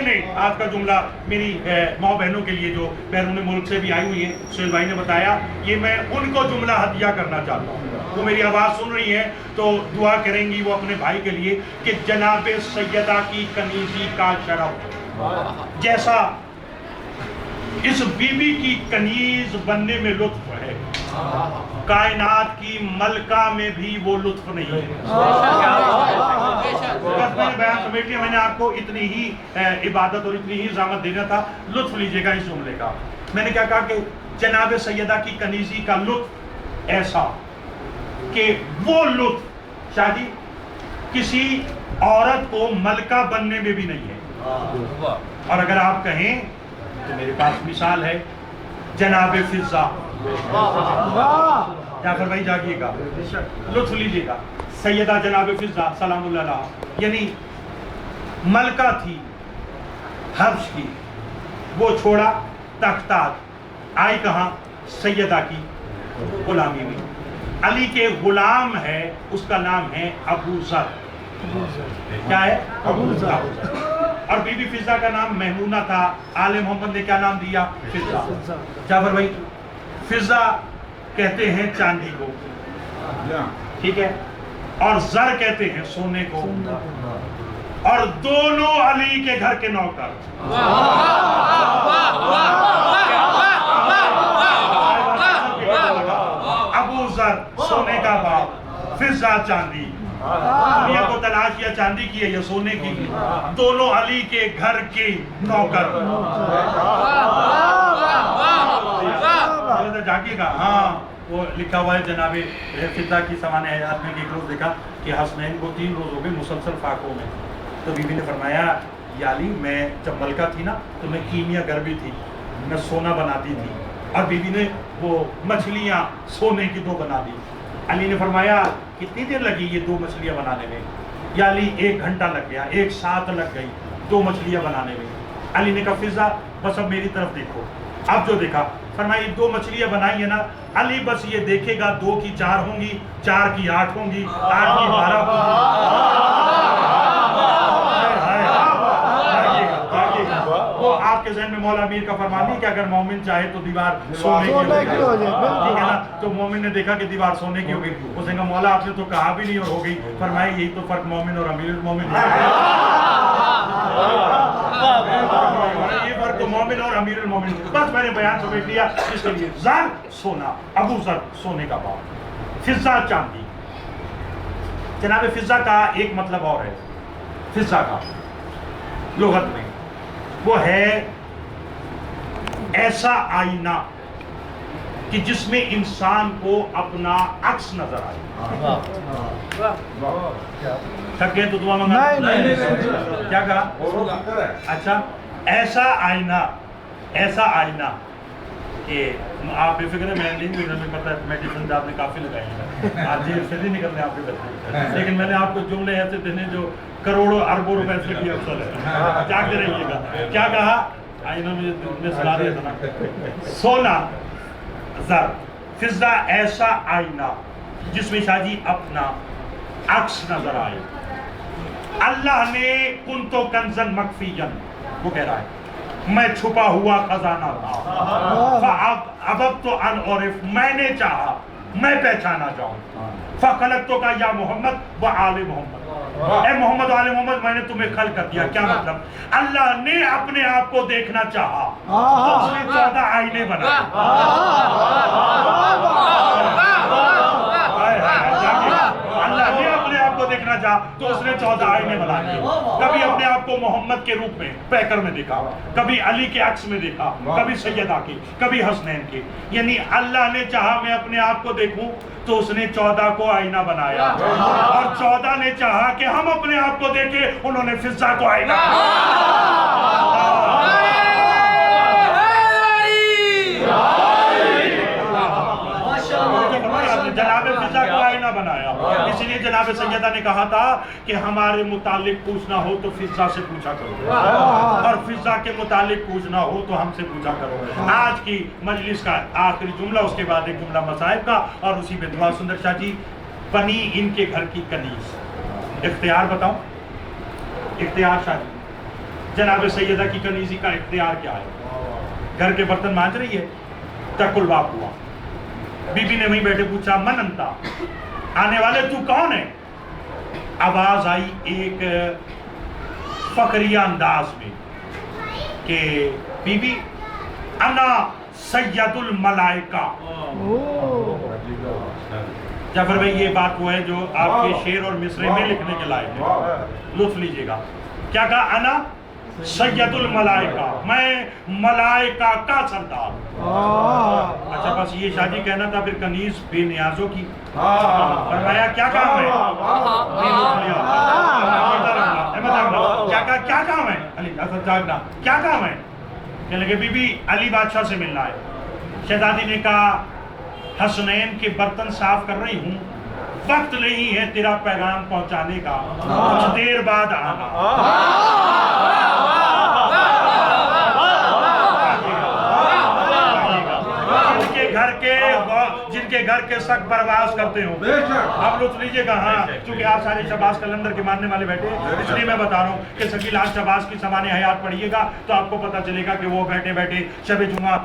نے آج کا جملہ میری ماں بہنوں کے لیے جو بیرون ملک سے بھی آئی ہوئی ہیں، سہیل بھائی نے بتایا، یہ میں ان کو جملہ ہدیہ کرنا چاہتا ہوں۔ وہ میری آواز سن رہی ہے تو دعا کریں گی وہ اپنے بھائی کے لیے کہ جناب سیدہ کی کنیزی کا شرف جیسا اس بی بی کی کنیز بننے میں لطف ہے، کائنات کی ملکہ میں بھی وہ لطف نہیں ہے۔ بس میں نے بیان سمیٹ لیا، میں نے آپ کو اتنی ہی عبادت اور اتنی ہی زحمت دینا تھا، لطف لیجئے گا اس جملے کا۔ میں نے کیا کہا کہ جناب سیدہ کی کنیزی کا لطف ایسا کہ وہ لطف شاہ جی کسی عورت کو ملکہ بننے میں بھی نہیں ہے۔ اور اگر آپ کہیں تو میرے پاس مثال ہے جناب فضہ۔ جعفر بھائی جاگیے گا، لطف لیجئے گا، سیدہ جناب فضہ سلام اللہ علیہ، یعنی ملکہ تھی حبش کی، وہ چھوڑا تختات، آئی کہاں؟ سیدہ کی غلامی میں۔ علی کے غلام ہے، اس کا نام ہے ابو ذر۔ کیا ہے؟ ابو ذر۔ اور بی بی فضہ کا نام میمونہ تھا، آل محمد نے کیا نام دیا؟ فضہ۔ جعفر بھائی فضہ کہتے ہیں چاندی کو، ٹھیک ہے، اور زر کہتے ہیں سونے کو، اور دونوں علی کے گھر کے نوکر۔ ابو ذر سونے کا باپ، فضہ چاندی، دنیا کو تلاش یا چاندی کی ہے یا سونے کی، دونوں علی کے گھر کے نوکر۔ جاگیے گا، ہاں وہ لکھا ہوا ہے جناب فضہ کی سوانح حیات میں کہ ایک روز دیکھا کہ حسنین کو 3 روز ہو گئے مسلسل فاقوں میں، تو بی بی نے فرمایا یا علی میں جب ملکہ تھی نا تو میں کیمیا گر بھی تھی، میں سونا بناتی تھی، اور بی بی نے وہ مچھلیاں سونے کی 2 بنا دی۔ علی نے فرمایا کتنی دیر لگی یہ 2 مچھلیاں بنانے میں؟ یا علی 1 گھنٹہ لگ گیا، 1 ساعت لگ گئی 2 مچھلیاں بنانے میں۔ علی نے کہا فضہ بس اب میری طرف دیکھو۔ اب جو دیکھا فرمایا 2 مچھلیاں بنائی ہیں نا، علی بس یہ دیکھے گا 2 کی 4 ہوں گی، 4 کی 8 ہوں گی، 8 کی 12 ہوں گی۔ وہ آپ کے ذہن میں مولا امیر کا فرمان نہیں کہ اگر مومن چاہے تو دیوار سونے کی ہو جائے، ٹھیک ہے نا؟ تو مومن نے دیکھا کہ دیوار سونے کی ہو گئی، اس نے کہا مولا آپ نے تو کہا بھی نہیں اور ہو گئی۔ فرمایا یہی تو فرق مومن اور امیر المومن ہے، یہ فرق تو مومن اور امیر المومن۔ بس میں نے بیان سمیٹ لیا اس کے لیے۔ زر سونا، ابو ذر سونے کا باپ، فضہ چاندی۔ جناب فضہ کا ایک مطلب اور ہے، فضہ کا لغت میں وہ ہے ایسا آئینہ کہ جس میں انسان کو اپنا عکس نظر آئے۔ تھک گئے تو دعا منگا؟ کیا کہا؟ اچھا، ایسا آئینہ، ایسا آئینہ کہ آپ بے فکر ہے، میں نہیں مجھے پتا ہے میڈیسن آپ نے کافی لگائی ہے، آج جیل سے نہیں نکلنے آپ کے بچے، لیکن میں نے آپ کو جملے ایسے دینے جو کروڑوں اربوں روپے سے کی افسر ہے، جاگتے رہیے گا۔ کیا کہا؟ آئینہ میں سنا دیا تھا نا، سونا زر، فضہ ایسا آئینہ جس میں شاہ جی اپنا عکس نظر آئے۔ اللہ نے کنتو کنزن مخفیًا، وہ کہہ رہا ہے میں چھپا ہوا خزانہ تھا، فَأَبَبْتُ أَنْ أُعْرِفَ، میں نے چاہا میں پہچانا جاؤں، فَخَلَقْتُكَ يَا مُحَمَّد وَآلِ مُحَمَّد، اے محمد و آل محمد میں نے تمہیں خلق کر دیا۔ کیا مطلب؟ اللہ نے اپنے آپ کو دیکھنا چاہا تو اس نے 14 آئینے بنائے۔ اللہ نے اپنے آپ کو دیکھنا چاہا تو اس نے 14 آئینے بنا دیے۔ کبھی اپنے آپ کو محمد کے روپ میں پیکر میں دیکھا، کبھی علی کے عکس میں دیکھا، کبھی سیدہ کے، کبھی حسنین کے، یعنی اللہ نے چاہا میں اپنے آپ کو دیکھوں تو اس نے 14 کو آئینہ بنایا، اور 14 نے چاہا کہ ہم اپنے آپ کو دیکھیں، انہوں نے فضہ کو آئینہ جناب فضہ کو آئینہ بنایا۔ اس لیے جناب سیدہ نے کہا تھا کہ ہمارے متعلق پوچھنا ہو تو فضہ سے پوچھا کرو، اور فضہ کے متعلق پوچھنا ہو تو ہم سے پوچھا کرو۔ آج کی مجلس کا آخری جملہ، اس کے بعد ایک جملہ مصائب کا اور اسی پہ دعا۔ سندر شاہ جی، بنی ان کے گھر کی کنیز، اختیار بتاؤں؟ اختیار شاہ جی، جناب سیدہ کی کنیزی کا اختیار کیا ہے؟ گھر کے برتن مانج رہی ہے، تک الباب ہوا، بی بی نے وہیں بیٹھے پوچھا من انتا، آنے والے تو کون ہے؟ آواز آئی ایک فقریہ انداز میں کہ بی بی انا سید الملائکہ۔ جعفر بھائی یہ بات وہ ہے جو آپ کے شعر اور مصرے میں لکھنے کے لائق ہے، لطف لیجئے گا۔ کیا کہا؟ انا سید الملائکہ، میں ملائکہ کا سردار۔ اچھا بس یہ شادی کہنا تھا، پھر کنیز بے نیازوں کی فرمایا کیا کام ہے؟ کیا کام ہے؟ علی جاگنا، کیا کام ہے؟ کہنے لگے بی بی علی بادشاہ سے ملنا ہے۔ شہزادی نے کہا حسنین کے برتن صاف کر رہی ہوں، وقت نہیں ہے تیرا پیغام پہنچانے کا، کچھ دیر بعد آنا۔ جن کے گھر کے سخت پرواز کرتے ہوں، اب لطف لیجئے گا۔ ہاں چونکہ آپ سارے شہباز کلندر کے ماننے والے بیٹھے، اس لیے میں بتا رہا ہوں کہ سکی لال شہباز کی سوانح حیات پڑھیے گا تو آپ کو پتا چلے گا کہ وہ بیٹھے بیٹھے شب جمعہ